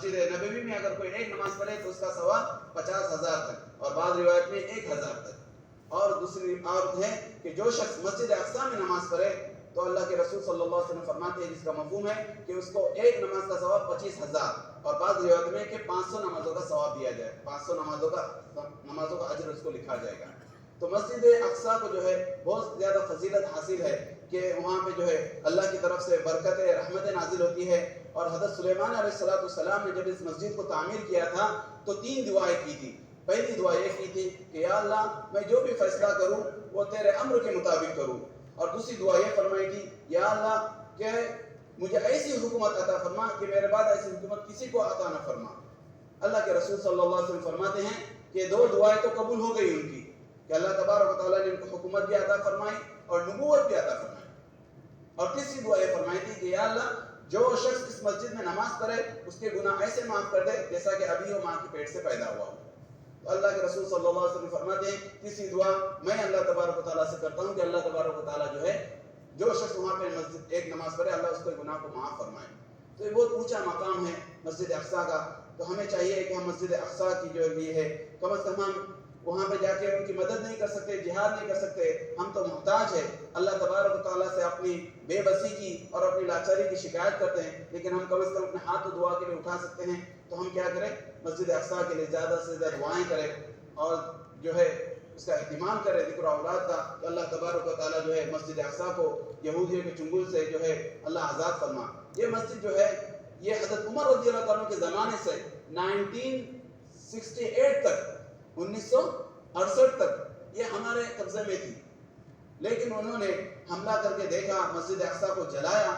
مسجد نبوی میں اگر کوئی ایک نماز پڑھے تو اس کا ثواب 50,000 تک، اور بعض روایت میں 1,000 تک۔ اور دوسری بات ہے کہ جو شخص مسجد اقصی میں نماز پڑھے تو اللہ کے رسول صلی اللہ علیہ وسلم فرماتے ہیں، جس کا مفہوم ہے کہ اس کو ایک نماز کا ثواب 25,000، اور بعض روایت میں کہ 500 نمازوں کا ثواب دیا جائے، 500 نمازوں کا اجر اس کو لکھا جائے گا۔ تو مسجد اقصی کو جو ہے بہت زیادہ فضیلت حاصل ہے کہ وہاں پہ جو ہے اللہ کی طرف سے برکتیں رحمتیں نازل ہوتی ہے۔ اور حضرت سلیمان علیہ السلام نے جب اس مسجد کو تعمیر کیا تھا تو 3 دعائیں کی تھی۔ پہلی دعا یہ کی تھی کہ یا اللہ میں جو بھی فیصلہ کروں وہ تیرے امر کے مطابق کروں، اور دوسری دعا یہ فرمائی تھی یا اللہ کہ مجھے ایسی حکومت عطا فرما کہ میرے بعد ایسی حکومت کسی کو عطا نہ فرما۔ اللہ کے رسول صلی اللہ علیہ وسلم فرماتے ہیں کہ 2 دعائیں تو قبول ہو گئی ان کی، کہ اللہ تبارک و تعالیٰ نے ان کو حکومت بھی عطا فرمائی اور نبوت بھی عطا فرمائی۔ اور تیسری دعا یہ فرمائی تھی کہ یا اللہ جو شخص اس مسجد میں نماز پڑھے اس کے گناہ ایسے معاف کر دے جیسا کہ ابھی وہ ماں کے پیٹ سے پیدا ہوا ہو۔ تو اللہ کے رسول صلی اللہ علیہ وسلم فرماتے ہیں تیسری دعا میں اللہ تبارک و تعالیٰ سے کرتا ہوں کہ اللہ تبارک و تعالیٰ جو ہے جو شخص وہاں پہ مسجد ایک نماز پڑھے اللہ اس کے گناہ کو معاف فرمائے۔ تو یہ بہت اونچا مقام ہے مسجد اقصی کا۔ تو ہمیں چاہیے کہ ہم مسجد اقصی کی جو یہ ہے کم از کم ہم وہاں پہ جا کے ان کی مدد نہیں کر سکتے، جہاد نہیں کر سکتے، ہم تو محتاج ہیں۔ اللہ تبارک و تعالیٰ سے اپنی بے بسی کی اور اپنی لاچاری کی شکایت کرتے ہیں، لیکن ہم کم از کم اپنے ہاتھ دعا کے لیے اٹھا سکتے ہیں۔ تو ہم کیا کریں؟ مسجد اقصی کے لیے زیادہ سے زیادہ دعائیں کریں اور جو ہے اس کا اہتمام کرے ذکر و اولاد کا، کہ اللہ تبارک و تعالیٰ جو ہے مسجد اقصی کو یہودیوں کے چنگل سے جو ہے اللہ آزاد فرما۔ یہ مسجد جو ہے یہ حضرت عمر رضی اللہ عنہ کے زمانے سے 1968 تک 1968 تک یہ ہمارے قبضے میں تھی، لیکن انہوں نے حملہ کر کے دیکھا، مسجد اقصی کو جلایا،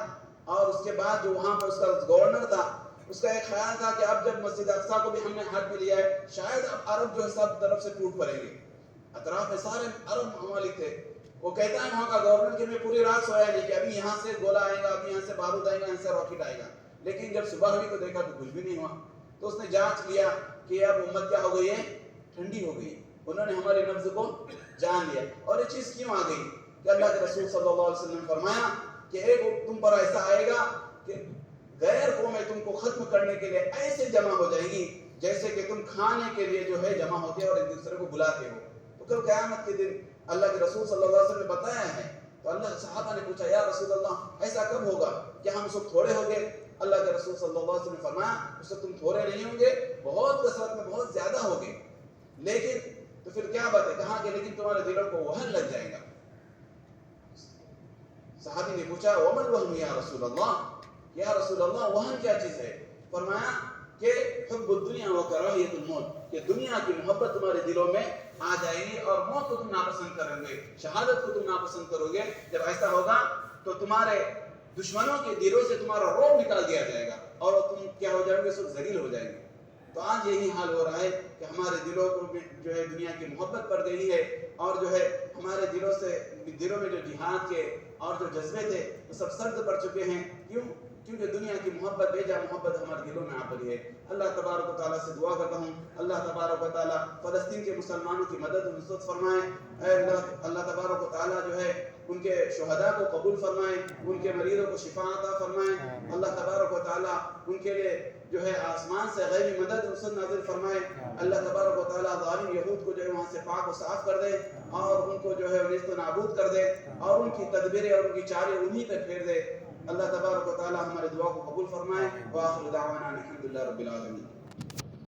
اور اس کے بعد جو وہاں پر اس کا گورنر تھا اس کا ایک خیال تھا کہ اب جب مسجد اقصی کو بھی ہم نے ہاتھ میں لیا ہے شاید اب عرب جو ہے سب طرف سے ٹوٹ پڑیں گے۔ اطراف میں سارے عرب ممالک تھے۔ وہ کہتا ہے وہاں کا گورنر کہ میں پوری رات سویا نہیں کہ ابھی یہاں سے گولہ آئے گا، ابھی یہاں سے بارود آئے گا، یہاں سے راکٹ آئے گا، لیکن جب صبح ہوئی تو دیکھا تو کچھ بھی نہیں ہوا۔ تو اس نے جانچ لیا کہ اب امت کیا ہو گئی ہے؟ ٹھنڈی ہو گئی۔ انہوں نے ہمارے نبض کو جان لیا۔ اور یہ چیز کیوں آ گئی کہ اللہ کے رسول صلی اللہ علیہ وسلم نے فرمایا کہ ایک تم پر ایسا آئے گا کہ غیر قومیں تم کو ختم کرنے کے لیے ایسے جمع ہو جائیں گی جیسے کہ تم کھانے کے لیے جو ہے جمع ہوتے ہو اور ایک دوسرے کو بلاتے ہو۔ تو کل قیامت کے دن اللہ کے رسول صلی اللہ علیہ وسلم نے بتایا ہے۔ تو اللہ صحابہ نے پوچھا یا رسول اللہ ایسا کب ہوگا؟ کیا ہم سب تھوڑے ہوں گے؟ اللہ کے رسول صلی اللہ علیہ وسلم نے فرمایا اس وقت تم تھوڑے نہیں ہوں گے، بہت کثرت میں بہت زیادہ ہوگے، لیکن تو پھر کیا بات ہے؟ کہاں کہ لیکن تمہارے دلوں کو وہن لگ جائے گا۔ صحابی نے پوچھا ومن وہن یا رسول اللہ، یا رسول اللہ وہن کیا چیز ہے؟ فرمایا کہ حب الدنیا و کراہیت الموت، کہ دنیا کی محبت تمہارے دلوں میں آ جائے گی اور موت کو تم ناپسند کرو گے، شہادت کو تم ناپسند کرو گے۔ جب ایسا ہوگا تو تمہارے دشمنوں کے دلوں سے تمہارا رعب نکال دیا جائے گا اور تم کیا ہو جائیں گے؟ سب ذلیل ہو جائیں گے۔ تو آج یہی حال ہو رہا ہے کہ ہمارے دلوں کو جو ہے دنیا کی محبت پڑ گئی ہے، اور جو ہے ہمارے دلوں میں جو جہاد کے اور جو جذبے تھے وہ سب سرد پڑ چکے ہیں۔ کیوں؟ کیونکہ دنیا کی محبت بے محبت ہمارے دلوں میں آ پڑی ہے۔ اللہ تبارک و تعالیٰ سے دعا کرتا ہوں اللہ تبارک و تعالیٰ فلسطین کے مسلمانوں کی مدد و نصرت فرمائے۔ اے اللہ تبارک و تعالیٰ جو ہے ان کے شہداء کو قبول فرمائے، ان کے مریضوں کو شفا عطا فرمائے۔ اللہ تبارک و تعالیٰ ان کے لیے جو ہے آسمان سے غیبی مدد و نصرت نازل فرمائے۔ اللہ تبارک و تعالیٰ ظالم یہود کو جو ہے وہاں سے پاک و صاف کر دے اور ان کو جو ہے نیست و نابود کر دے اور ان کی تدبیریں اور ان کی چاریں انہی پہ پھیر دے۔ اللہ تبارک و تعالیٰ ہمارے دعا کو قبول فرمائے۔ وآخر دعوانا الحمدللہ رب العالمین۔